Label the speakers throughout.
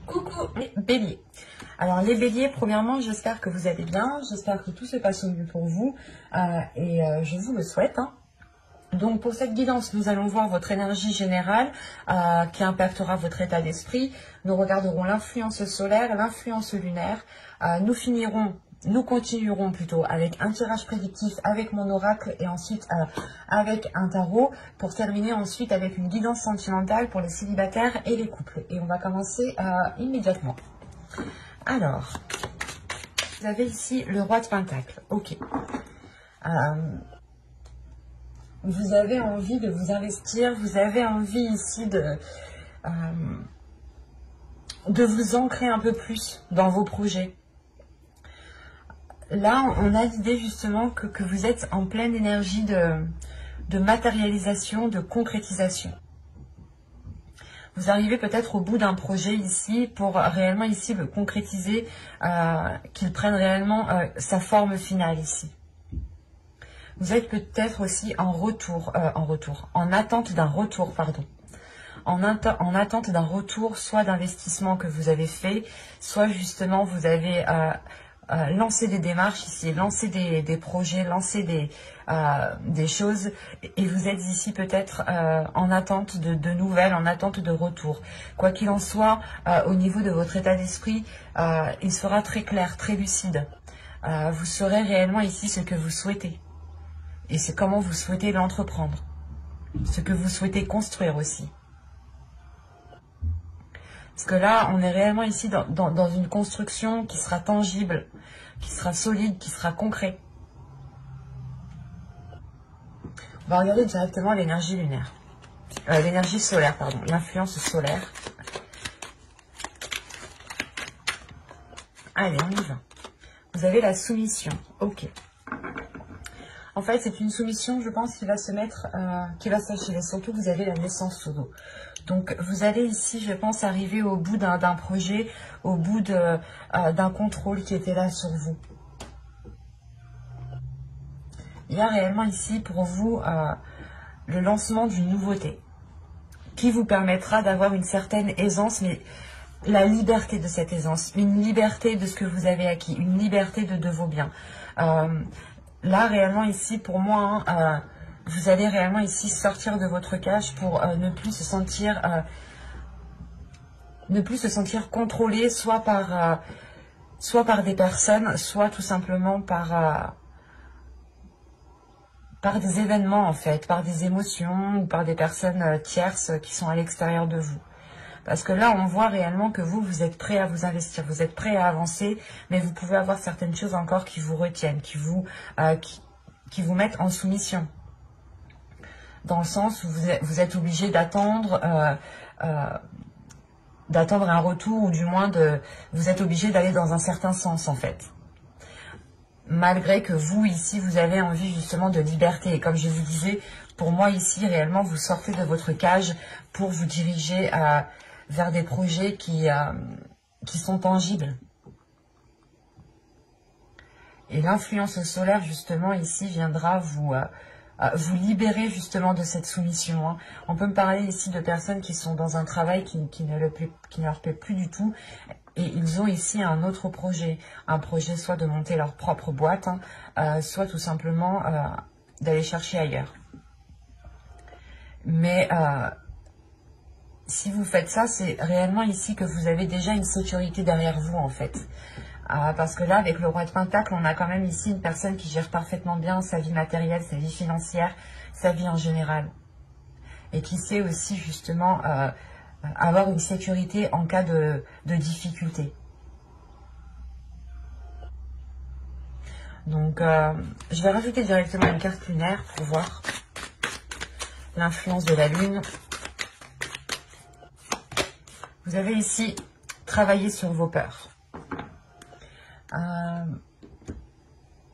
Speaker 1: Coucou les béliers. Alors les béliers, premièrement, j'espère que vous allez bien, j'espère que tout se passe au mieux pour vous et je vous le souhaite. Donc pour cette guidance, nous allons voir votre énergie générale qui impactera votre état d'esprit. Nous regarderons l'influence solaire, l'influence lunaire. Nous continuerons plutôt avec un tirage prédictif avec mon oracle et ensuite avec un tarot pour terminer ensuite avec une guidance sentimentale pour les célibataires et les couples. Et on va commencer immédiatement. Alors, vous avez ici le roi de Pentacle. Ok. Vous avez envie de vous investir, vous avez envie ici de vous ancrer un peu plus dans vos projets. Là, on a l'idée justement que vous êtes en pleine énergie de matérialisation, de concrétisation. Vous arrivez peut-être au bout d'un projet ici pour réellement ici le concrétiser, qu'il prenne réellement sa forme finale ici. Vous êtes peut-être aussi en attente d'un retour, pardon. En attente d'un retour, soit d'investissement que vous avez fait, soit justement vous avez lancé des démarches ici, lancé des projets, lancé des choses, et vous êtes ici peut-être en attente de nouvelles, en attente de retour. Quoi qu'il en soit, au niveau de votre état d'esprit, il sera très clair, très lucide. Vous saurez réellement ici ce que vous souhaitez. Et c'est comment vous souhaitez l'entreprendre. Ce que vous souhaitez construire aussi. Parce que là, on est réellement ici dans une construction qui sera tangible, qui sera solide, qui sera concret. On va regarder directement l'énergie lunaire. L'énergie solaire, pardon. L'influence solaire. Allez, on y va. Vous avez la soumission. Ok. En fait, c'est une soumission, je pense, qui va se mettre, qui va s'achever. Surtout, vous avez la naissance sous l'eau. Donc, vous allez ici, je pense, arriver au bout d'un projet, au bout d'un contrôle qui était là sur vous. Il y a réellement ici, pour vous, le lancement d'une nouveauté qui vous permettra d'avoir une certaine aisance, mais la liberté de cette aisance, une liberté de ce que vous avez acquis, une liberté de vos biens. Là, réellement, ici, pour moi, vous allez réellement ici sortir de votre cage pour ne plus se sentir contrôlé, soit par des personnes, soit tout simplement par des événements, en fait, par des émotions ou par des personnes tierces qui sont à l'extérieur de vous. Parce que là, on voit réellement que vous êtes prêt à vous investir, vous êtes prêt à avancer, mais vous pouvez avoir certaines choses encore qui vous retiennent, qui vous mettent en soumission. Dans le sens où vous êtes obligé d'attendre un retour, ou du moins vous êtes obligé d'aller dans un certain sens, en fait. Malgré que vous, ici, vous avez envie justement de liberté. Et comme je vous disais, pour moi, ici, réellement, vous sortez de votre cage pour vous diriger vers des projets qui sont tangibles. Et l'influence solaire, justement, ici, viendra vous libérer, justement, de cette soumission. On peut me parler ici de personnes qui sont dans un travail qui ne leur plaît plus du tout. Et ils ont ici un autre projet. Un projet soit de monter leur propre boîte, soit tout simplement d'aller chercher ailleurs. Mais si vous faites ça, c'est réellement ici que vous avez déjà une sécurité derrière vous, en fait. Parce que là, avec le roi de Pentacle, on a quand même ici une personne qui gère parfaitement bien sa vie matérielle, sa vie financière, sa vie en général. Et qui sait aussi, justement, avoir une sécurité en cas de difficulté. Donc, je vais rajouter directement une carte lunaire pour voir l'influence de la lune. Vous avez ici travaillé sur vos peurs.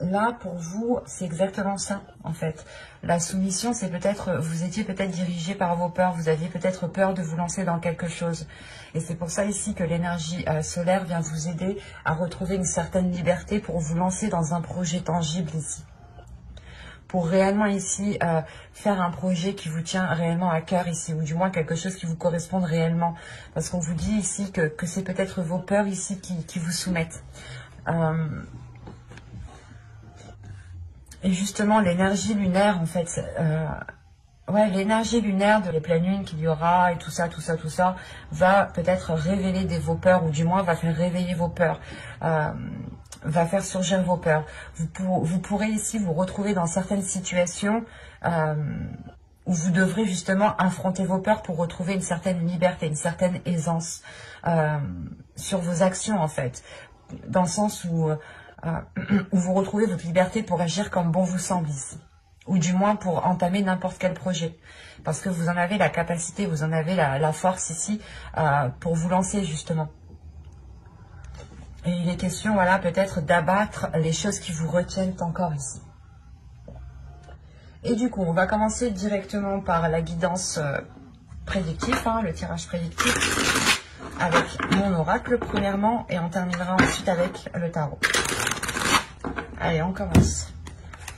Speaker 1: Là, pour vous, c'est exactement ça, en fait. La soumission, c'est peut-être, vous étiez peut-être dirigé par vos peurs, vous aviez peut-être peur de vous lancer dans quelque chose. Et c'est pour ça ici que l'énergie solaire vient vous aider à retrouver une certaine liberté pour vous lancer dans un projet tangible ici. pour réellement ici faire un projet qui vous tient réellement à cœur ici, ou du moins quelque chose qui vous corresponde réellement. Parce qu'on vous dit ici que c'est peut-être vos peurs ici qui vous soumettent. Et justement, l'énergie lunaire, en fait, ouais, l'énergie lunaire de les pleines lunes qu'il y aura et tout ça, va peut-être révéler vos peurs, ou du moins va faire réveiller vos peurs, va faire surgir vos peurs. Vous pourrez ici vous retrouver dans certaines situations où vous devrez justement affronter vos peurs pour retrouver une certaine liberté, une certaine aisance sur vos actions en fait, dans le sens où vous retrouvez votre liberté pour agir comme bon vous semble ici, ou du moins pour entamer n'importe quel projet, parce que vous en avez la capacité, vous en avez la force ici pour vous lancer justement. Et il est question, voilà, peut-être d'abattre les choses qui vous retiennent encore ici. Et du coup, on va commencer directement par la guidance prédictive, le tirage prédictif, avec mon oracle premièrement, et on terminera ensuite avec le tarot. Allez, on commence.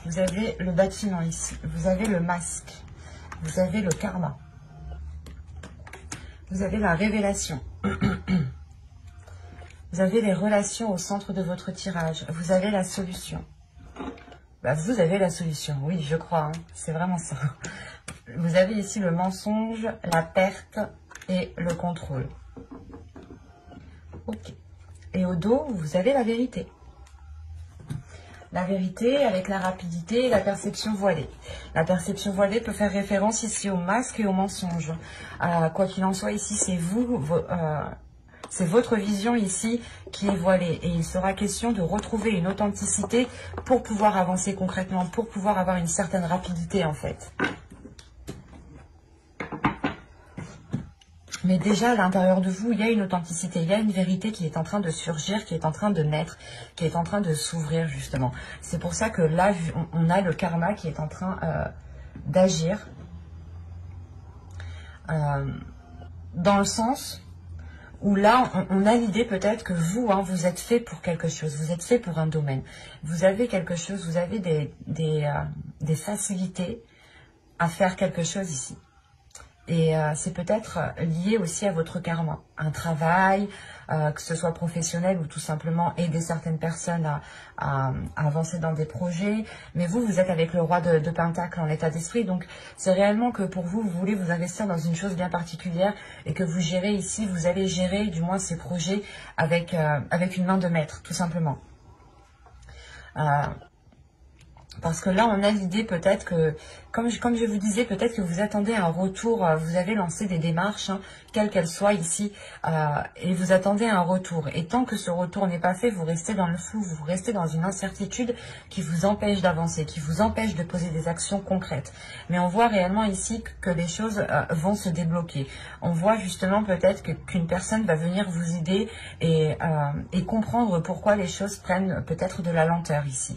Speaker 1: Vous avez le bâtiment ici, vous avez le masque, vous avez le karma, vous avez la révélation, vous avez les relations au centre de votre tirage, vous avez la solution. Bah, vous avez la solution, oui, je crois, c'est vraiment ça. Vous avez ici le mensonge, la perte et le contrôle. Ok. Et au dos, vous avez la vérité. La vérité avec la rapidité et la perception voilée. La perception voilée peut faire référence ici au masque et au mensonge. Quoi qu'il en soit, ici, c'est vous, c'est votre vision ici qui est voilée. Et il sera question de retrouver une authenticité pour pouvoir avancer concrètement, pour pouvoir avoir une certaine rapidité en fait. Mais déjà, à l'intérieur de vous, il y a une authenticité, il y a une vérité qui est en train de surgir, qui est en train de naître, qui est en train de s'ouvrir, justement. C'est pour ça que là, on a le karma qui est en train d'agir. Dans le sens où là, on a l'idée peut-être que vous, vous êtes fait pour quelque chose, vous êtes fait pour un domaine. Vous avez quelque chose, vous avez des facilités à faire quelque chose ici. Et c'est peut-être lié aussi à votre karma, un travail, que ce soit professionnel ou tout simplement aider certaines personnes à avancer dans des projets. Mais vous êtes avec le roi de Pentacle en état d'esprit, donc c'est réellement que pour vous, vous voulez vous investir dans une chose bien particulière et que vous gérez ici, vous allez gérer du moins ces projets avec une main de maître, tout simplement. Parce que là, on a l'idée peut-être que, comme je vous disais, peut-être que vous attendez un retour, vous avez lancé des démarches, quelles qu'elles soient ici, et vous attendez un retour. Et tant que ce retour n'est pas fait, vous restez dans le flou, vous restez dans une incertitude qui vous empêche d'avancer, qui vous empêche de poser des actions concrètes. Mais on voit réellement ici que les choses vont se débloquer. On voit justement peut-être qu'une personne va venir vous aider et comprendre pourquoi les choses prennent peut-être de la lenteur ici.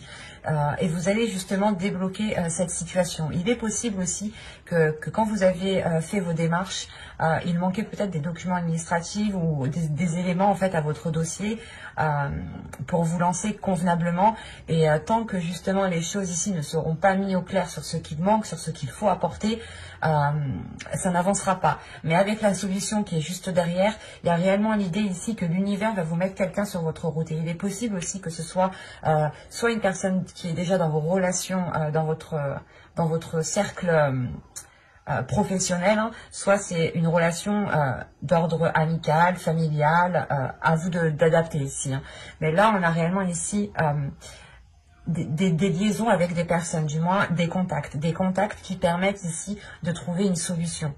Speaker 1: Et vous allez justement débloquer cette situation. Il est possible aussi que quand vous avez fait vos démarches, il manquait peut-être des documents administratifs ou des éléments en fait à votre dossier pour vous lancer convenablement. Et tant que justement les choses ici ne seront pas mises au clair sur ce qu'il manque, sur ce qu'il faut apporter, ça n'avancera pas. Mais avec la solution qui est juste derrière, il y a réellement l'idée ici que l'univers va vous mettre quelqu'un sur votre route. Et il est possible aussi que ce soit soit une personne qui est déjà dans vos relations, dans votre cercle professionnel, soit c'est une relation d'ordre amical, familial, à vous d'adapter ici. Mais là, on a réellement ici des liaisons avec des personnes, du moins des contacts qui permettent ici de trouver une solution.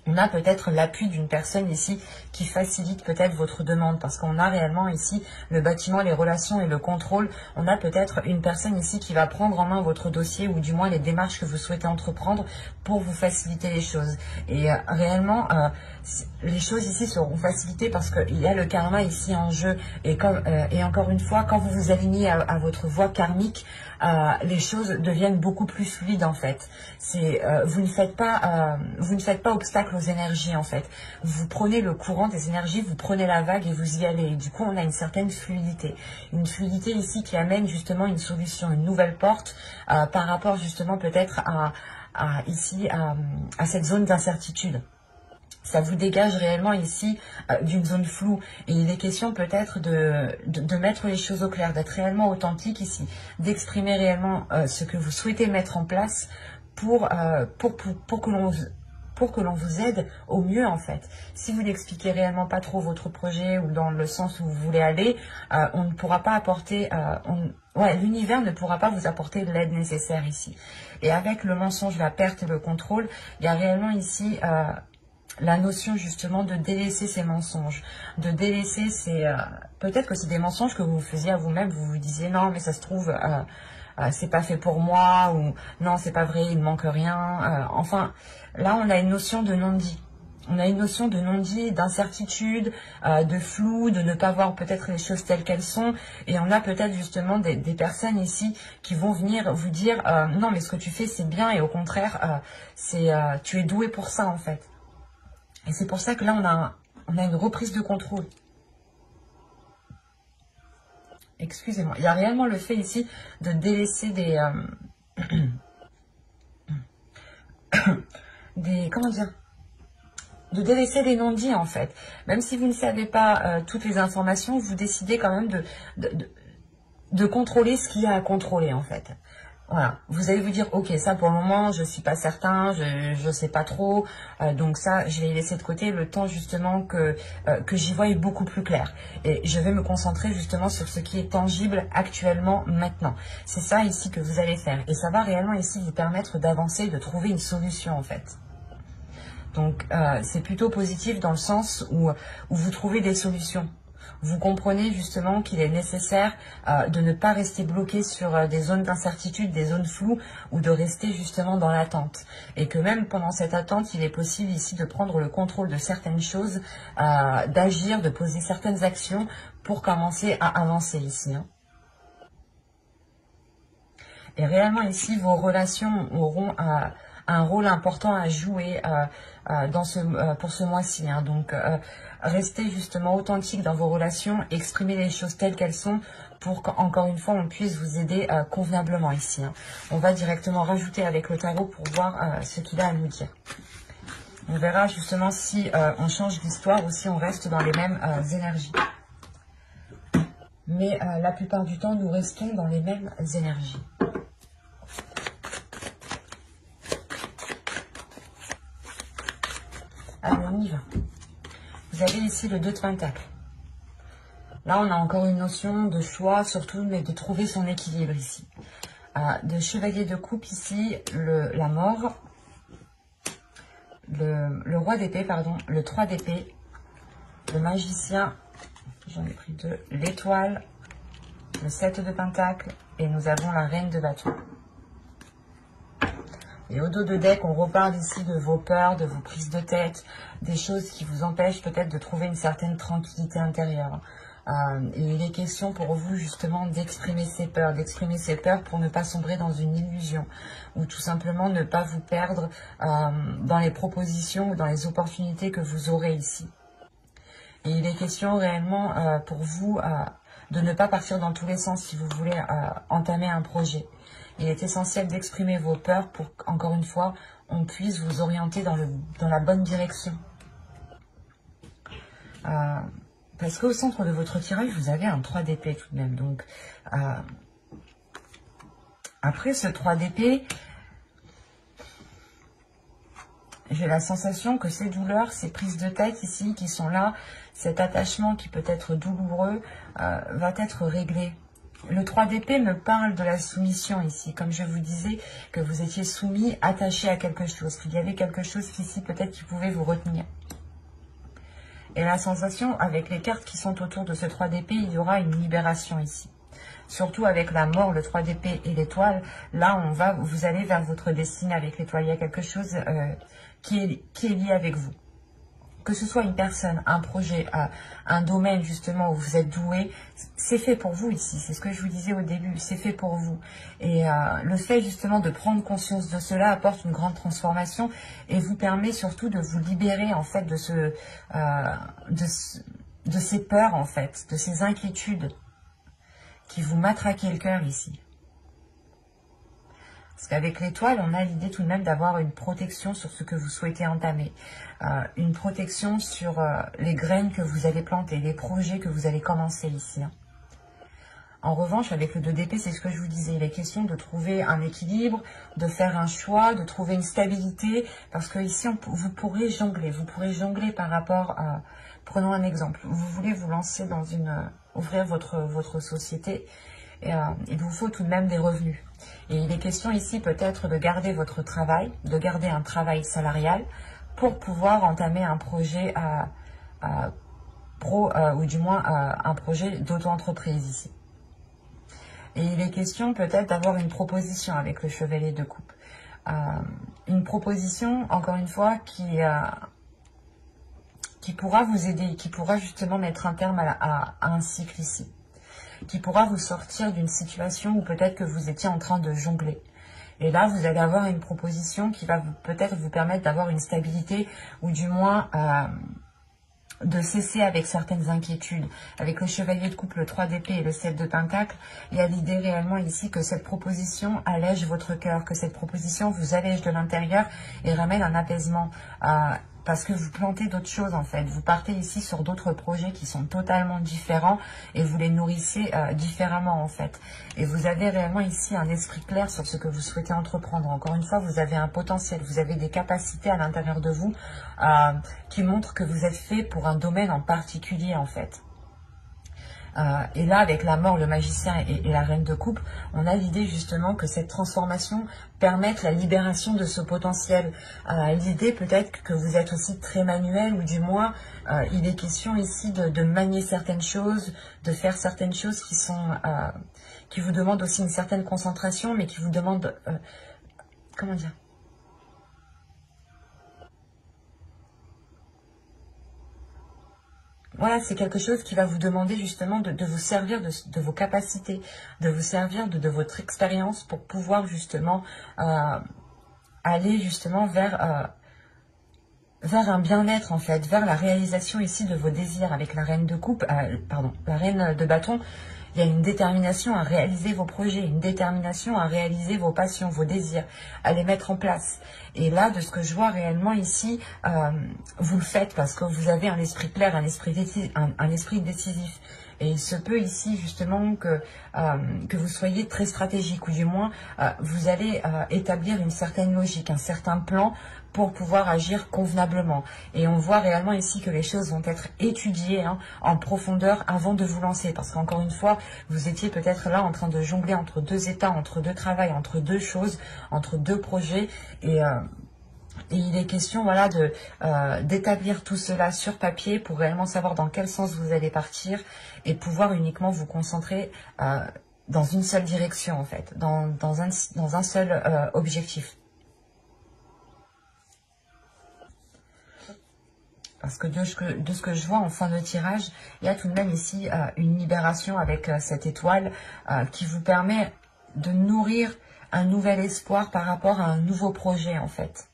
Speaker 1: On a peut-être l'appui d'une personne ici qui facilite peut-être votre demande, parce qu'on a réellement ici le bâtiment, les relations et le contrôle. On a peut-être une personne ici qui va prendre en main votre dossier, ou du moins les démarches que vous souhaitez entreprendre pour vous faciliter les choses. Et réellement, les choses ici seront facilitées parce qu'il y a le karma ici en jeu. Et encore une fois, quand vous vous alignez à votre voie karmique, les choses deviennent beaucoup plus fluides en fait. Vous ne faites pas obstacle aux énergies en fait. Vous prenez le courant des énergies, vous prenez la vague et vous y allez. Et du coup, on a une certaine fluidité. Une fluidité ici qui amène justement une solution, une nouvelle porte par rapport justement peut-être à cette zone d'incertitude. Ça vous dégage réellement ici d'une zone floue. Et il est question peut-être de mettre les choses au clair, d'être réellement authentique ici, d'exprimer réellement ce que vous souhaitez mettre en place pour que l'on vous aide au mieux en fait. Si vous n'expliquez réellement pas trop votre projet ou dans le sens où vous voulez aller, on ne pourra pas apporter... l'univers ne pourra pas vous apporter l'aide nécessaire ici. Et avec le mensonge, la perte et le contrôle, il y a réellement ici... la notion justement de délaisser ces mensonges, de délaisser ces... peut-être que c'est des mensonges que vous faisiez à vous-même, vous vous disiez non mais ça se trouve c'est pas fait pour moi, ou non c'est pas vrai, il ne manque rien. Enfin, là on a une notion de non-dit. On a une notion de non-dit, d'incertitude, de flou, de ne pas voir peut-être les choses telles qu'elles sont. Et on a peut-être justement des personnes ici qui vont venir vous dire non mais ce que tu fais c'est bien et au contraire tu es doué pour ça en fait. Et c'est pour ça que là, on a une reprise de contrôle. Excusez-moi. Il y a réellement le fait ici de délaisser comment dire, de délaisser des non-dits en fait. Même si vous ne savez pas toutes les informations, vous décidez quand même de contrôler ce qu'il y a à contrôler en fait. Voilà, vous allez vous dire, ok, ça pour le moment, je suis pas certain, je sais pas trop, donc ça, je vais laisser de côté le temps justement que j'y voie beaucoup plus clair. Et je vais me concentrer justement sur ce qui est tangible actuellement, maintenant. C'est ça ici que vous allez faire. Et ça va réellement ici vous permettre d'avancer, de trouver une solution en fait. Donc, c'est plutôt positif dans le sens où vous trouvez des solutions. Vous comprenez justement qu'il est nécessaire de ne pas rester bloqué sur des zones d'incertitude, des zones floues, ou de rester justement dans l'attente. Et que même pendant cette attente, il est possible ici de prendre le contrôle de certaines choses, d'agir, de poser certaines actions pour commencer à avancer ici. Hein. Et réellement ici, vos relations auront un rôle important à jouer pour ce mois-ci. Hein. Donc, restez justement authentique dans vos relations, exprimez les choses telles qu'elles sont pour qu'encore une fois, on puisse vous aider convenablement ici. Hein. On va directement rajouter avec le tarot pour voir ce qu'il a à nous dire. On verra justement si on change d'histoire ou si on reste dans les mêmes énergies. Mais la plupart du temps, nous restons dans les mêmes énergies. Alors, on y va. Vous avez ici le 2 de Pentacle. Là, on a encore une notion de choix, surtout, mais de trouver son équilibre ici. De chevalier de coupe ici, la mort, le roi d'épée, pardon, le 3 d'épée, le magicien, j'en ai pris 2, l'étoile, le 7 de Pentacle, et nous avons la reine de bâton. Et au dos de deck, on reparle ici de vos peurs, de vos prises de tête, des choses qui vous empêchent peut-être de trouver une certaine tranquillité intérieure. Et il est question pour vous justement d'exprimer ces peurs pour ne pas sombrer dans une illusion ou tout simplement ne pas vous perdre dans les propositions ou dans les opportunités que vous aurez ici. Et il est question réellement pour vous de ne pas partir dans tous les sens si vous voulez entamer un projet. Il est essentiel d'exprimer vos peurs pour qu'encore une fois, on puisse vous orienter dans la bonne direction. Parce qu'au centre de votre tirage, vous avez un 3 d'épée tout de même. Donc, après ce 3 d'épée, j'ai la sensation que ces douleurs, ces prises de tête ici qui sont là, cet attachement qui peut être douloureux, va être réglé. Le 3 d'épée me parle de la soumission ici, comme je vous disais que vous étiez soumis, attaché à quelque chose, qu'il y avait quelque chose ici peut-être qui pouvait vous retenir. Et la sensation, avec les cartes qui sont autour de ce 3 d'épée, il y aura une libération ici. Surtout avec la mort, le 3 d'épée et l'étoile, là vous allez vers votre destinée avec l'étoile. Il y a quelque chose qui est lié avec vous. que ce soit une personne, un projet, un domaine justement où vous êtes doué, c'est fait pour vous ici. C'est ce que je vous disais au début, c'est fait pour vous. Et le fait justement de prendre conscience de cela apporte une grande transformation et vous permet surtout de vous libérer en fait de ces peurs en fait, de ces inquiétudes qui vous matraquent le cœur ici. Parce qu'avec l'étoile, on a l'idée tout de même d'avoir une protection sur ce que vous souhaitez entamer. Une protection sur les graines que vous allez planter, les projets que vous allez commencer ici. Hein. En revanche, avec le 2 d'épée, c'est ce que je vous disais. Il est question de trouver un équilibre, de faire un choix, de trouver une stabilité. Parce que ici, vous pourrez jongler. Vous pourrez jongler par rapport à... Prenons un exemple. Vous voulez vous lancer dans ouvrir votre société. Et, il vous faut tout de même des revenus. Et il est question ici peut-être de garder votre travail, de garder un travail salarial pour pouvoir entamer un projet pro ou du moins un projet d'auto-entreprise ici. Et il est question peut-être d'avoir une proposition avec le chevalier de coupe. Une proposition, encore une fois, qui pourra vous aider, qui pourra justement mettre un terme à un cycle ici. Qui pourra vous sortir d'une situation où peut-être que vous étiez en train de jongler. Et là, vous allez avoir une proposition qui va peut-être vous permettre d'avoir une stabilité ou du moins de cesser avec certaines inquiétudes. Avec le chevalier de coupe, le 3 d'épée et le 7 de pentacle, il y a l'idée réellement ici que cette proposition allège votre cœur, que cette proposition vous allège de l'intérieur et ramène un apaisement. Parce que vous plantez d'autres choses en fait. Vous partez ici sur d'autres projets qui sont totalement différents et vous les nourrissez différemment en fait. Et vous avez réellement ici un esprit clair sur ce que vous souhaitez entreprendre. Encore une fois, vous avez un potentiel, vous avez des capacités à l'intérieur de vous qui montrent que vous êtes fait pour un domaine en particulier en fait. Et là, avec la mort, le magicien et la reine de coupe, on a l'idée justement que cette transformation permette la libération de ce potentiel. L'idée peut-être que vous êtes aussi très manuel, ou du moins, il est question ici de manier certaines choses, de faire certaines choses qui vous demandent aussi une certaine concentration, mais qui vous demandent... comment dire ? Voilà, c'est quelque chose qui va vous demander justement de vous servir de vos capacités, de vous servir de votre expérience pour pouvoir justement aller justement vers un bien-être en fait, vers la réalisation ici de vos désirs avec la reine de coupe, la reine de bâton. Il y a une détermination à réaliser vos projets, une détermination à réaliser vos passions, vos désirs, à les mettre en place. Et là, de ce que je vois réellement ici, vous le faites parce que vous avez un esprit clair, un esprit décisif. Et il se peut ici justement que vous soyez très stratégique, ou du moins vous allez établir une certaine logique, un certain plan pour pouvoir agir convenablement. Et on voit réellement ici que les choses vont être étudiées en profondeur avant de vous lancer. Parce qu'encore une fois, vous étiez peut-être là en train de jongler entre deux états, entre deux travails, entre deux choses, entre deux projets. Et il est question voilà, d'établir tout cela sur papier pour réellement savoir dans quel sens vous allez partir et pouvoir uniquement vous concentrer dans une seule direction en fait, dans un seul objectif. Parce que de ce que je vois en fin de tirage, il y a tout de même ici une libération avec cette étoile qui vous permet de nourrir un nouvel espoir par rapport à un nouveau projet en fait.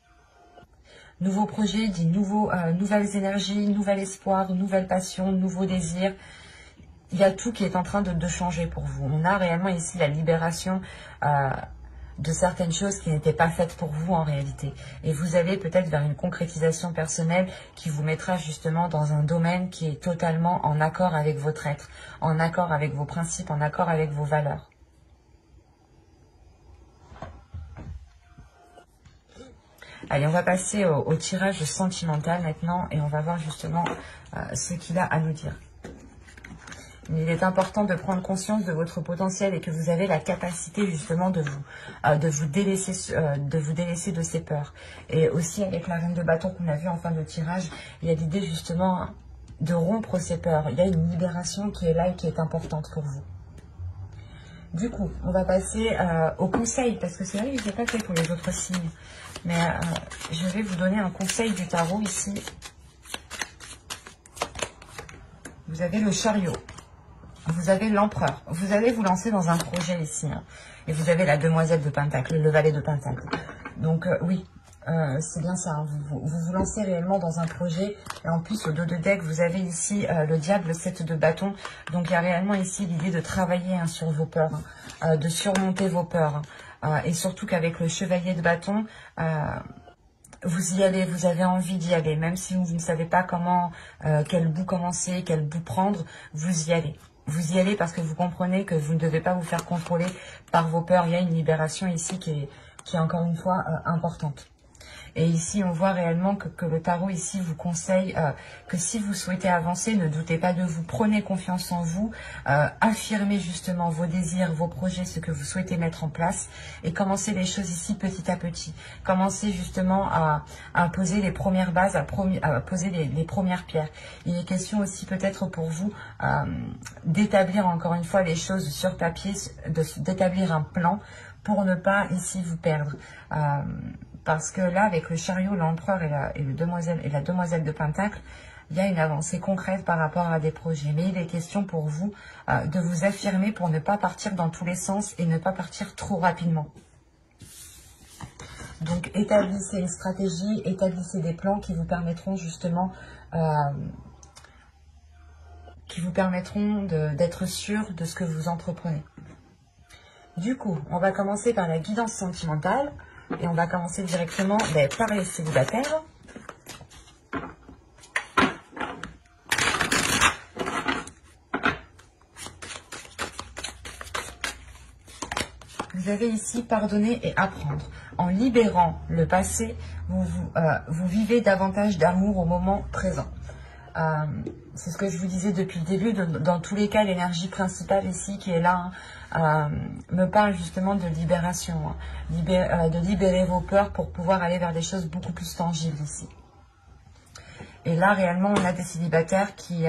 Speaker 1: Nouveau projet dit nouvelles énergies, nouvel espoir, nouvelle passion, nouveaux désirs. Il y a tout qui est en train de changer pour vous. On a réellement ici la libération de certaines choses qui n'étaient pas faites pour vous en réalité. Et vous allez peut-être vers une concrétisation personnelle qui vous mettra justement dans un domaine qui est totalement en accord avec votre être, en accord avec vos principes, en accord avec vos valeurs. Allez, on va passer au tirage sentimental maintenant et on va voir justement ce qu'il a à nous dire. Il est important de prendre conscience de votre potentiel et que vous avez la capacité justement de vous délaisser de ces peurs. Et aussi avec la reine de bâton qu'on a vu en fin de tirage, il y a l'idée justement de rompre ces peurs. Il y a une libération qui est là et qui est importante pour vous. Du coup, on va passer au conseil, parce que c'est vrai que je n'ai pas fait pour les autres signes. Mais je vais vous donner un conseil du tarot ici Vous avez le chariot. Vous avez l'empereur. Vous allez vous lancer dans un projet ici. Hein. Et vous avez la demoiselle de Pentacle, le valet de Pentacle. Donc oui, c'est bien ça. Hein. Vous lancez réellement dans un projet. Et en plus, au dos de deck, vous avez ici le diable, le 7 de bâton. Donc il y a réellement ici l'idée de travailler hein, sur vos peurs, hein, de surmonter vos peurs. Hein. Et surtout qu'avec le chevalier de bâton... vous y allez, vous avez envie d'y aller. Même si vous ne savez pas comment, quel bout commencer, quel bout prendre, vous y allez. Vous y allez parce que vous comprenez que vous ne devez pas vous faire contrôler par vos peurs. Il y a une libération ici qui est encore une fois importante. Et ici, on voit réellement que le tarot ici vous conseille que si vous souhaitez avancer, ne doutez pas de vous. Prenez confiance en vous, affirmez justement vos désirs, vos projets, ce que vous souhaitez mettre en place et commencez les choses ici petit à petit. Commencez justement à poser les premières bases, à poser les premières pierres. Il est question aussi peut-être pour vous d'établir encore une fois les choses sur papier, d'établir un plan pour ne pas ici vous perdre. Parce que là, avec le chariot, l'empereur et la demoiselle de Pentacle, il y a une avancée concrète par rapport à des projets. Mais il est question pour vous de vous affirmer pour ne pas partir dans tous les sens et ne pas partir trop rapidement. Donc, établissez une stratégie, établissez des plans qui vous permettront justement d'être sûr de ce que vous entreprenez. Du coup, on va commencer par la guidance sentimentale. Et on va commencer directement par les célibataires. Vous avez ici pardonner et apprendre. En libérant le passé, vous vivez davantage d'amour au moment présent. C'est ce que je vous disais depuis le début. Dans tous les cas, l'énergie principale ici qui est là me parle justement de libération, hein, de libérer vos peurs pour pouvoir aller vers des choses beaucoup plus tangibles ici. Et là, réellement, on a des célibataires qui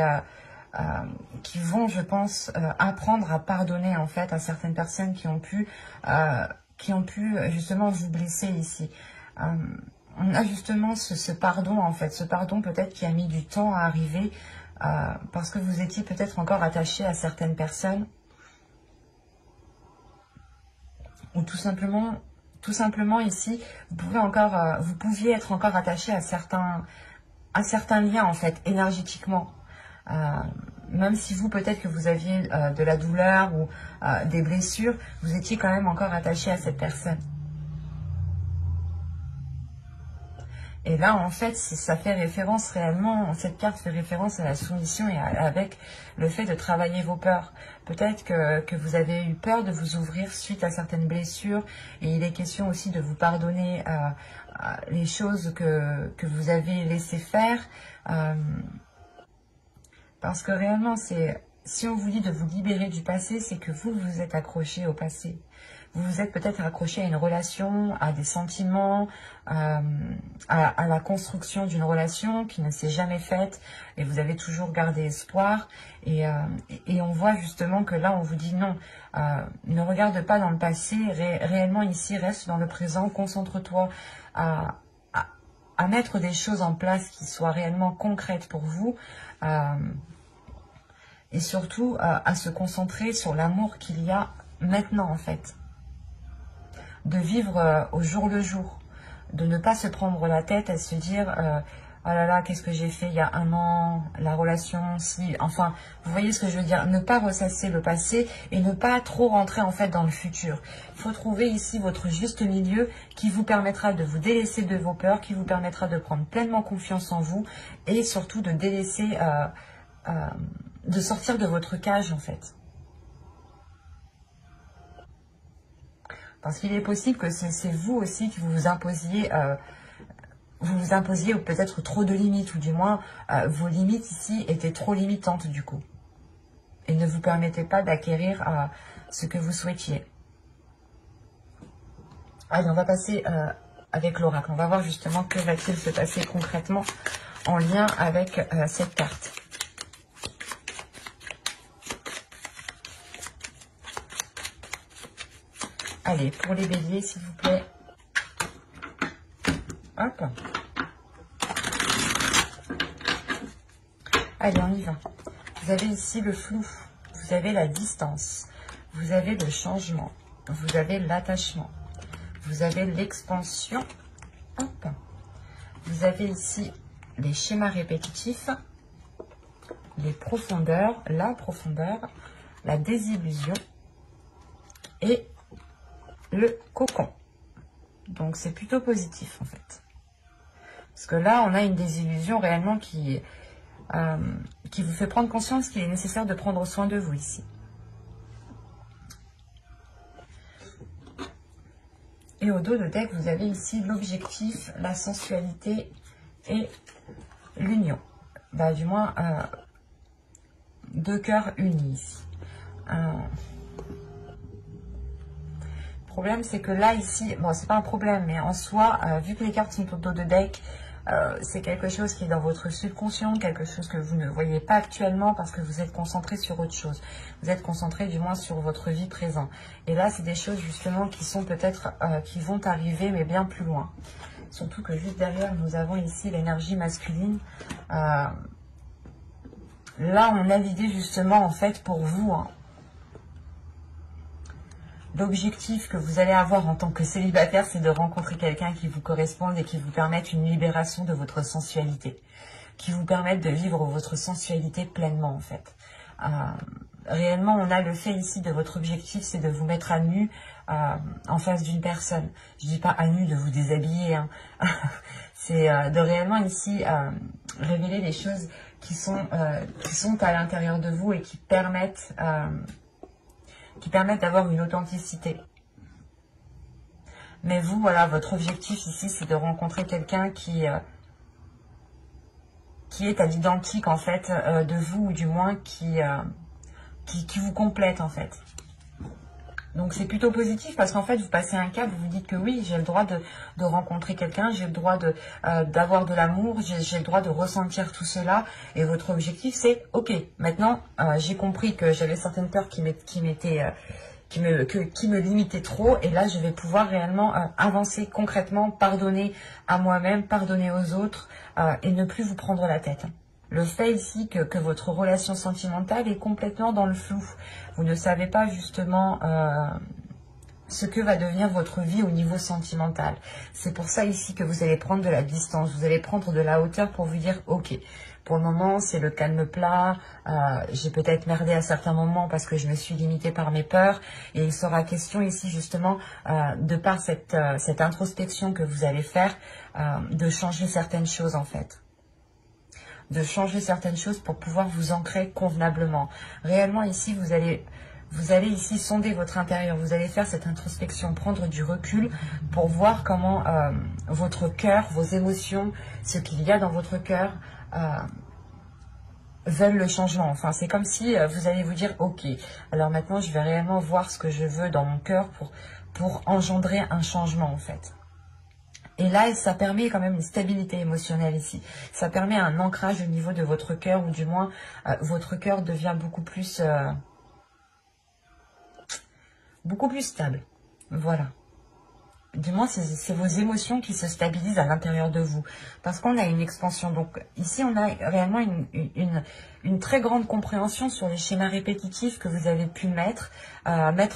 Speaker 1: vont, je pense, apprendre à pardonner en fait à certaines personnes qui ont pu justement vous blesser ici. On a justement ce pardon, en fait, ce pardon peut-être qui a mis du temps à arriver parce que vous étiez peut-être encore attaché à certaines personnes ou tout simplement ici, vous pouviez être encore attaché à certains liens, en fait, énergétiquement. Même si vous, peut-être que vous aviez de la douleur ou des blessures, vous étiez quand même encore attaché à cette personne. Et là, en fait, ça fait référence réellement, cette carte fait référence à la soumission et avec le fait de travailler vos peurs. Peut-être que vous avez eu peur de vous ouvrir suite à certaines blessures et il est question aussi de vous pardonner les choses que vous avez laissé faire. Parce que réellement, si on vous dit de vous libérer du passé, c'est que vous vous êtes accroché au passé. Vous vous êtes peut-être accroché à une relation, à des sentiments, à la construction d'une relation qui ne s'est jamais faite et vous avez toujours gardé espoir. Et on voit justement que là, on vous dit non, ne regarde pas dans le passé, réellement ici, reste dans le présent, concentre-toi à mettre des choses en place qui soient réellement concrètes pour vous. Et surtout à se concentrer sur l'amour qu'il y a maintenant en fait. De vivre au jour le jour, de ne pas se prendre la tête et se dire oh là là, qu'est-ce que j'ai fait il y a un an, la relation, si, enfin, vous voyez ce que je veux dire, ne pas ressasser le passé et ne pas trop rentrer en fait dans le futur. Il faut trouver ici votre juste milieu qui vous permettra de vous délaisser de vos peurs, qui vous permettra de prendre pleinement confiance en vous et surtout de délaisser, de sortir de votre cage en fait. Parce qu'il est possible que c'est vous aussi que vous vous imposiez peut-être trop de limites, ou du moins vos limites ici étaient trop limitantes du coup. Et ne vous permettaient pas d'acquérir ce que vous souhaitiez. Allez, on va passer avec l'oracle. On va voir justement que va-t-il se passer concrètement en lien avec cette carte. Allez, pour les béliers, s'il vous plaît. Hop. Allez, on y va. Vous avez ici le flou, vous avez la distance, vous avez le changement, vous avez l'attachement, vous avez l'expansion, hop. Vous avez ici les schémas répétitifs, les profondeurs, la désillusion et le cocon. Donc c'est plutôt positif en fait. Parce que là, on a une désillusion réellement qui vous fait prendre conscience qu'il est nécessaire de prendre soin de vous ici. Et au dos de deck, vous avez ici l'objectif, la sensualité et l'union. Bah, du moins, deux cœurs unis ici. Le problème, c'est que là, ici, bon, c'est pas un problème, mais en soi, vu que les cartes sont au dos de deck, c'est quelque chose qui est dans votre subconscient, quelque chose que vous ne voyez pas actuellement parce que vous êtes concentré sur autre chose. Vous êtes concentré du moins sur votre vie présente. Et là, c'est des choses justement qui sont peut-être, qui vont arriver, mais bien plus loin. Surtout que juste derrière, nous avons ici l'énergie masculine. Là, on a l'idée justement, en fait, pour vous, hein, l'objectif que vous allez avoir en tant que célibataire, c'est de rencontrer quelqu'un qui vous corresponde et qui vous permette une libération de votre sensualité. Qui vous permette de vivre votre sensualité pleinement, en fait. Réellement, on a le fait ici de votre objectif, c'est de vous mettre à nu en face d'une personne. Je dis pas à nu de vous déshabiller, hein. C'est de réellement ici révéler les choses qui sont à l'intérieur de vous et qui permettent d'avoir une authenticité. Mais vous, voilà, votre objectif ici, c'est de rencontrer quelqu'un qui est à l'identique, en fait, de vous, ou du moins qui vous complète, en fait. Donc, c'est plutôt positif parce qu'en fait, vous passez un cap, vous vous dites que oui, j'ai le droit de rencontrer quelqu'un, j'ai le droit d'avoir de l'amour, j'ai le droit de ressentir tout cela. Et votre objectif, c'est, ok, maintenant, j'ai compris que j'avais certaines peurs qui me limitaient trop. Et là, je vais pouvoir réellement avancer concrètement, pardonner à moi-même, pardonner aux autres et ne plus vous prendre la tête. Le fait ici que votre relation sentimentale est complètement dans le flou. Vous ne savez pas justement ce que va devenir votre vie au niveau sentimental. C'est pour ça ici que vous allez prendre de la distance, vous allez prendre de la hauteur pour vous dire, ok, pour le moment c'est le calme plat, j'ai peut-être merdé à certains moments parce que je me suis limitée par mes peurs. Et il sera question ici justement, de par cette introspection que vous allez faire, de changer certaines choses en fait. De changer certaines choses pour pouvoir vous ancrer convenablement. Réellement ici, vous allez ici sonder votre intérieur, vous allez faire cette introspection, prendre du recul pour voir comment votre cœur, vos émotions, ce qu'il y a dans votre cœur veulent le changement. Enfin, c'est comme si vous allez vous dire, ok, alors maintenant je vais réellement voir ce que je veux dans mon cœur pour engendrer un changement en fait. Et là, ça permet quand même une stabilité émotionnelle ici. Ça permet un ancrage au niveau de votre cœur, ou du moins, votre cœur devient beaucoup plus stable. Voilà. Du moins, c'est vos émotions qui se stabilisent à l'intérieur de vous. Parce qu'on a une expansion. Donc ici, on a réellement une très grande compréhension sur les schémas répétitifs que vous avez pu mettre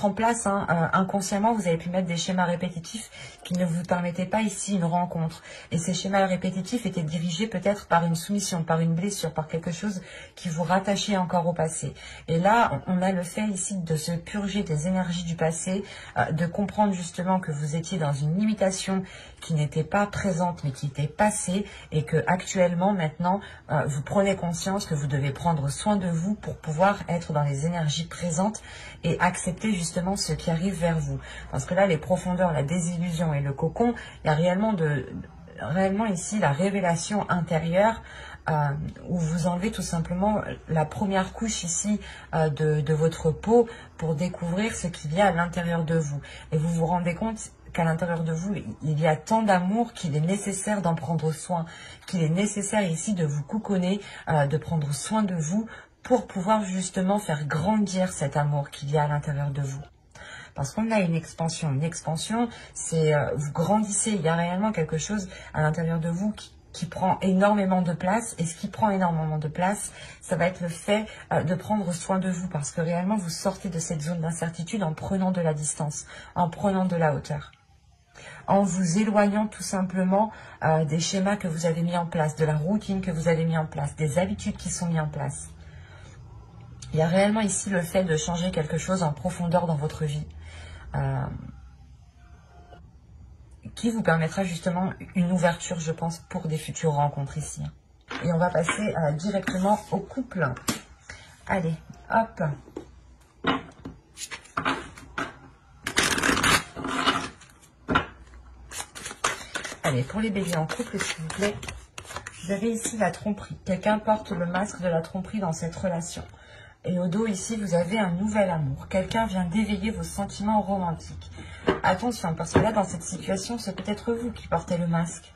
Speaker 1: en place. Inconsciemment, vous avez pu mettre des schémas répétitifs qui ne vous permettaient pas ici une rencontre. Et ces schémas répétitifs étaient dirigés peut-être par une soumission, par une blessure, par quelque chose qui vous rattachait encore au passé. Et là, on a le fait ici de se purger des énergies du passé, de comprendre justement que vous étiez dans une limitation qui n'était pas présente mais qui était passée, et que actuellement maintenant vous prenez conscience que vous devez prendre soin de vous pour pouvoir être dans les énergies présentes et accepter justement ce qui arrive vers vous. Parce que là, les profondeurs, la désillusion et le cocon, il y a réellement ici la révélation intérieure, où vous enlevez tout simplement la première couche ici de votre peau pour découvrir ce qu'il y a à l'intérieur de vous. Et vous vous rendez compte qu'à l'intérieur de vous, il y a tant d'amour qu'il est nécessaire d'en prendre soin, qu'il est nécessaire ici de vous couconner, de prendre soin de vous pour pouvoir justement faire grandir cet amour qu'il y a à l'intérieur de vous. Parce qu'on a une expansion. Une expansion, c'est vous grandissez. Il y a réellement quelque chose à l'intérieur de vous qui prend énormément de place. Et ce qui prend énormément de place, ça va être le fait de prendre soin de vous. Parce que réellement, vous sortez de cette zone d'incertitude en prenant de la distance, en prenant de la hauteur. En vous éloignant tout simplement des schémas que vous avez mis en place, de la routine que vous avez mis en place, des habitudes qui sont mises en place. Il y a réellement ici le fait de changer quelque chose en profondeur dans votre vie. Qui vous permettra justement une ouverture, je pense, pour des futures rencontres ici. Et on va passer directement au couple. Allez, hop. Allez, pour les béliers en couple, s'il vous plaît, vous avez ici la tromperie. Quelqu'un porte le masque de la tromperie dans cette relation. Et au dos, ici, vous avez un nouvel amour. Quelqu'un vient d'éveiller vos sentiments romantiques. Attention, parce que là, dans cette situation, c'est peut-être vous qui portez le masque.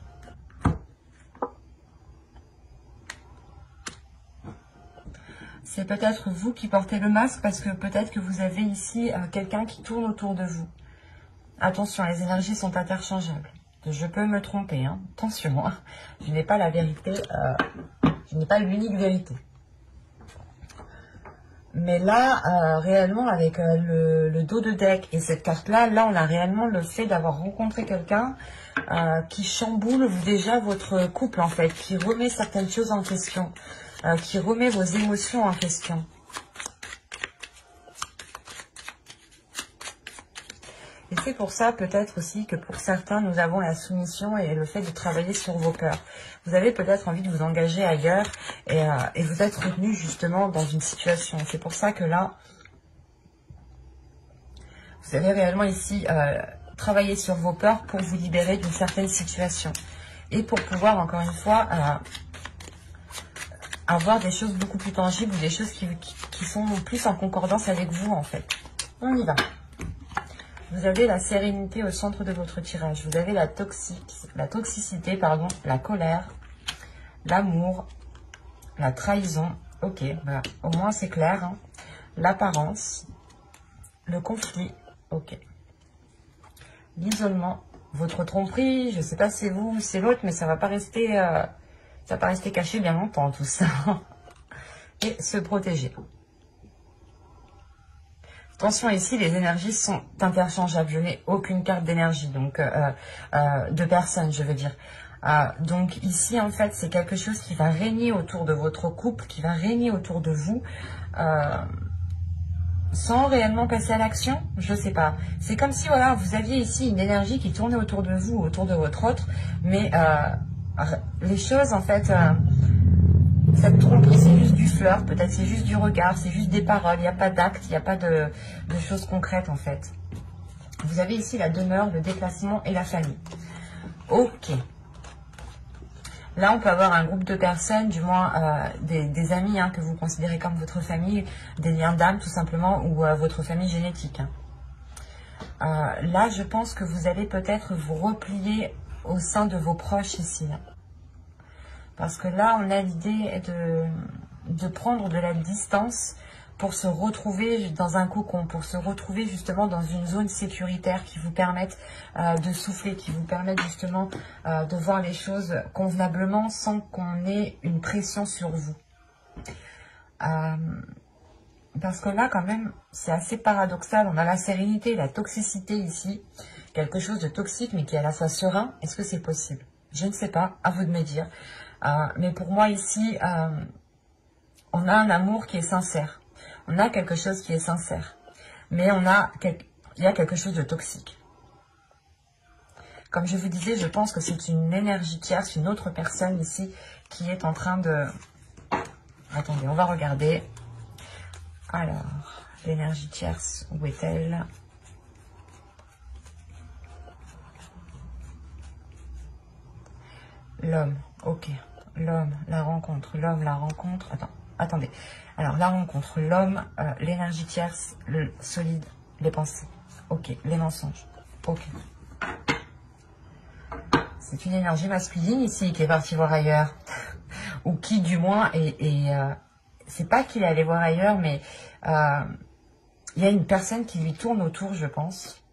Speaker 1: C'est peut-être vous qui portez le masque parce que peut-être que vous avez ici quelqu'un qui tourne autour de vous. Attention, les énergies sont interchangeables. Je peux me tromper, hein. Attention, hein. Je n'ai pas la vérité, je n'ai pas l'unique vérité. Mais là, réellement, avec le dos de deck et cette carte-là, là, on a réellement le fait d'avoir rencontré quelqu'un qui chamboule déjà votre couple, en fait, qui remet certaines choses en question, qui remet vos émotions en question. Et c'est pour ça, peut-être aussi, que pour certains, nous avons la soumission et le fait de travailler sur vos peurs. Vous avez peut-être envie de vous engager ailleurs et vous êtes retenu justement dans une situation. C'est pour ça que là, vous avez réellement ici travaillé sur vos peurs pour vous libérer d'une certaine situation. Et pour pouvoir, encore une fois, avoir des choses beaucoup plus tangibles ou des choses qui sont plus en concordance avec vous, en fait. On y va. Vous avez la sérénité au centre de votre tirage. Vous avez la toxicité, pardon, la colère, l'amour, la trahison. Ok, bah, au moins c'est clair. Hein. L'apparence, le conflit. Ok. L'isolement, votre tromperie. Je ne sais pas si c'est vous ou c'est l'autre, mais ça va pas rester, caché bien longtemps tout ça. Et se protéger. Attention, ici, les énergies sont interchangeables. Je n'ai aucune carte d'énergie, donc de personne, je veux dire. Donc ici, en fait, c'est quelque chose qui va régner autour de votre couple, qui va régner autour de vous, sans réellement passer à l'action. Je ne sais pas. C'est comme si, voilà, vous aviez ici une énergie qui tournait autour de vous, autour de votre autre, mais les choses, en fait... cette tromperie, c'est juste du flirt, peut-être c'est juste du regard, c'est juste des paroles, il n'y a pas d'acte, il n'y a pas de choses concrètes en fait. Vous avez ici la demeure, le déplacement et la famille. Ok. Là, on peut avoir un groupe de personnes, du moins des amis hein, que vous considérez comme votre famille, des liens d'âme tout simplement, ou votre famille génétique. Hein. Là, je pense que vous allez peut-être vous replier au sein de vos proches ici. Hein. Parce que là, on a l'idée de prendre de la distance pour se retrouver dans un cocon, pour se retrouver justement dans une zone sécuritaire qui vous permette de souffler, qui vous permette justement de voir les choses convenablement sans qu'on ait une pression sur vous. Parce que là, quand même, c'est assez paradoxal. On a la sérénité, la toxicité ici, quelque chose de toxique mais qui est à la fois serein. Est-ce que c'est possible? Je ne sais pas, à vous de me dire. Mais pour moi ici, on a un amour qui est sincère. On a quelque chose qui est sincère. Mais il y a quelque chose de toxique. Comme je vous disais, je pense que c'est une énergie tierce, une autre personne ici qui est en train de... Attendez, on va regarder. Alors, l'énergie tierce, où est-elle? L'homme, ok. L'homme, la rencontre, l'homme, la rencontre. Attendez. Alors, la rencontre, l'homme, l'énergie tierce, le solide, les pensées. Ok, les mensonges. Ok. C'est une énergie masculine ici qui est partie voir ailleurs. Ou qui, du moins, c'est pas qu'il est allé voir ailleurs, mais il y a une personne qui lui tourne autour, je pense.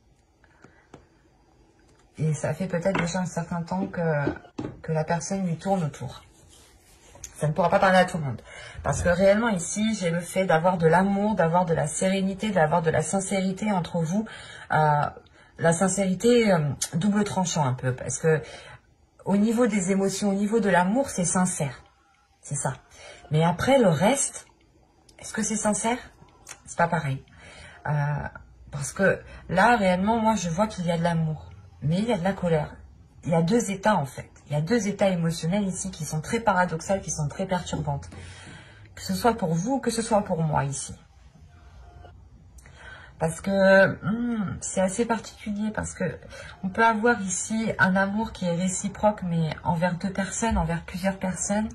Speaker 1: Et ça fait peut-être déjà un certain temps que la personne lui tourne autour. Ça ne pourra pas parler à tout le monde. Parce que réellement ici, j'ai le fait d'avoir de l'amour, d'avoir de la sérénité, d'avoir de la sincérité entre vous. La sincérité double tranchant un peu. Parce que au niveau des émotions, au niveau de l'amour, c'est sincère. C'est ça. Mais après, le reste, est-ce que c'est sincère? C'est pas pareil. Parce que là, réellement, moi, je vois qu'il y a de l'amour. Mais il y a de la colère. Il y a deux états, en fait. Il y a deux états émotionnels ici qui sont très paradoxales, qui sont très perturbantes. Que ce soit pour vous, que ce soit pour moi, ici. Parce que c'est assez particulier, parce que on peut avoir ici un amour qui est réciproque, mais envers deux personnes, envers plusieurs personnes.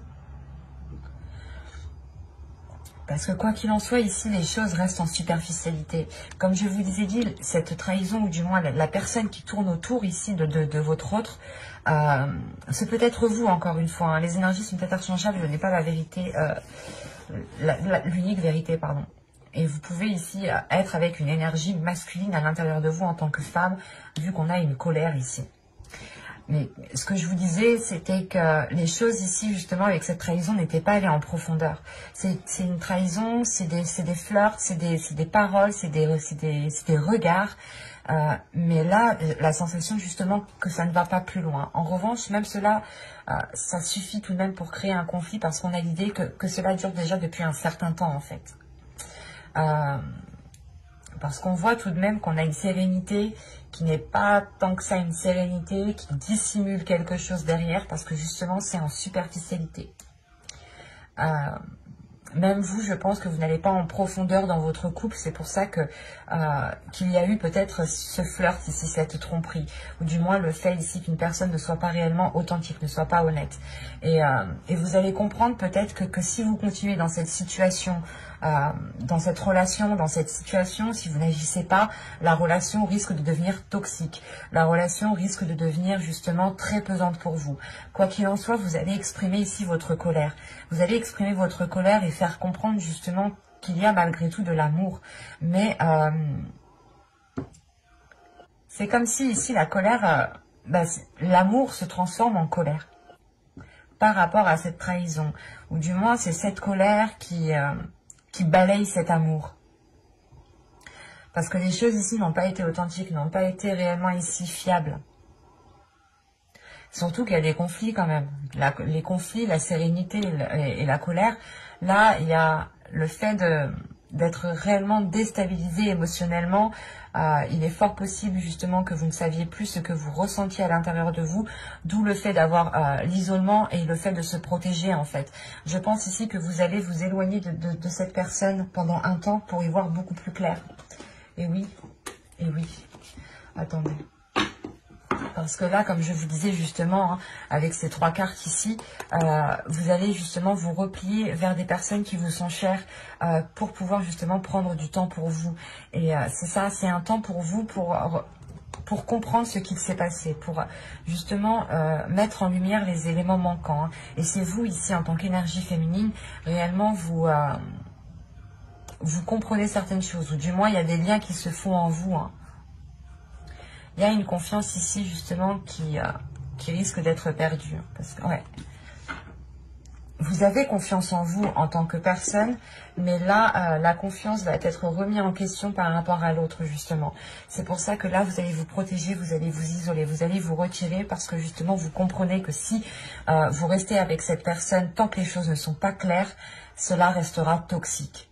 Speaker 1: Parce que quoi qu'il en soit, ici, les choses restent en superficialité. Comme je vous ai dit, cette trahison, ou du moins la personne qui tourne autour ici de votre autre, c'est peut-être vous, encore une fois. Hein. Les énergies sont peut-être interchangeables, je n'ai pas la vérité, l'unique vérité, pardon. Et vous pouvez ici être avec une énergie masculine à l'intérieur de vous en tant que femme, vu qu'on a une colère ici. Mais ce que je vous disais, c'était que les choses ici, justement, avec cette trahison, n'étaient pas allées en profondeur. C'est une trahison, c'est des fleurs, c'est des paroles, c'est des regards. Mais là, la sensation, justement, que ça ne va pas plus loin. En revanche, même cela, ça suffit tout de même pour créer un conflit, parce qu'on a l'idée que cela dure déjà depuis un certain temps, en fait. Parce qu'on voit tout de même qu'on a une sérénité qui n'est pas tant que ça une sérénité, qui dissimule quelque chose derrière, parce que justement c'est en superficialité. Même vous, je pense que vous n'allez pas en profondeur dans votre couple, c'est pour ça que qu'il y a eu peut-être ce flirt ici, cette tromperie, ou du moins le fait ici qu'une personne ne soit pas réellement authentique, ne soit pas honnête. Et vous allez comprendre peut-être que si vous continuez dans cette situation, dans cette relation, dans cette situation, si vous n'agissez pas, la relation risque de devenir toxique. La relation risque de devenir justement très pesante pour vous. Quoi qu'il en soit, vous allez exprimer ici votre colère. Vous allez exprimer votre colère et faire comprendre justement qu'il y a malgré tout de l'amour. Mais c'est comme si ici la colère, l'amour se transforme en colère par rapport à cette trahison. Ou du moins c'est cette colère qui balaye cet amour. Parce que les choses ici n'ont pas été authentiques, n'ont pas été réellement ici fiables. Surtout qu'il y a des conflits quand même. Les conflits, la sérénité et la colère, là, il y a le fait d'être réellement déstabilisé émotionnellement. Il est fort possible justement que vous ne saviez plus ce que vous ressentiez à l'intérieur de vous, d'où le fait d'avoir l'isolement et le fait de se protéger en fait. Je pense ici que vous allez vous éloigner de cette personne pendant un temps pour y voir beaucoup plus clair. Et oui, attendez. Parce que là, comme je vous disais justement, hein, avec ces trois cartes ici, vous allez justement vous replier vers des personnes qui vous sont chères pour pouvoir justement prendre du temps pour vous. Et c'est ça, c'est un temps pour vous pour comprendre ce qu'il s'est passé, pour justement mettre en lumière les éléments manquants. Hein. Et c'est vous ici, en tant qu'énergie féminine, réellement vous comprenez certaines choses, ou du moins il y a des liens qui se font en vous. Hein. Il y a une confiance ici, justement, qui risque d'être perdue. Parce que, ouais, vous avez confiance en vous en tant que personne, mais là, la confiance va être remise en question par rapport à l'autre, justement. C'est pour ça que là, vous allez vous protéger, vous allez vous isoler, vous allez vous retirer, parce que, justement, vous comprenez que si vous restez avec cette personne, tant que les choses ne sont pas claires, cela restera toxique.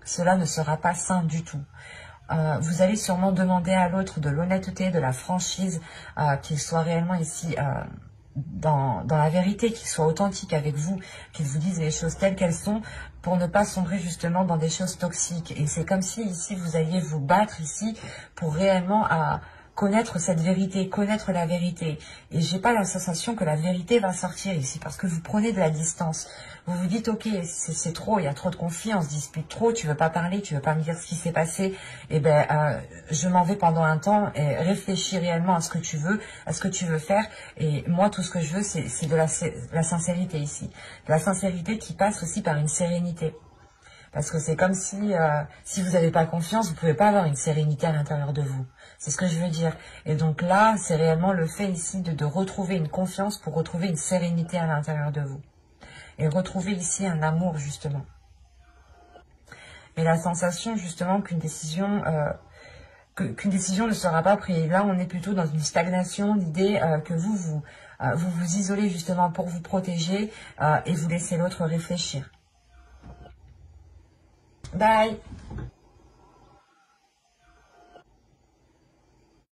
Speaker 1: Cela ne sera pas sain du tout. Vous allez sûrement demander à l'autre de l'honnêteté, de la franchise, qu'il soit réellement ici dans la vérité, qu'il soit authentique avec vous, qu'il vous dise les choses telles qu'elles sont, pour ne pas sombrer justement dans des choses toxiques. Et c'est comme si ici vous alliez vous battre ici pour réellement connaître cette vérité, connaître la vérité. Et j'ai pas la sensation que la vérité va sortir ici, parce que vous prenez de la distance. Vous vous dites, ok, c'est trop, il y a trop de conflits, on se dispute trop, tu veux pas parler, tu veux pas me dire ce qui s'est passé, et ben je m'en vais pendant un temps et réfléchis réellement à ce que tu veux, à ce que tu veux faire. Et moi, tout ce que je veux, c'est de la sincérité ici. De la sincérité qui passe aussi par une sérénité. Parce que c'est comme si, si vous n'avez pas confiance, vous ne pouvez pas avoir une sérénité à l'intérieur de vous. C'est ce que je veux dire. Et donc là, c'est réellement le fait ici de retrouver une confiance pour retrouver une sérénité à l'intérieur de vous. Et retrouver ici un amour, justement. Et la sensation, justement, qu'une décision ne sera pas prise. Là, on est plutôt dans une stagnation, l'idée que vous vous isolez justement pour vous protéger et vous laissez l'autre réfléchir. Bye.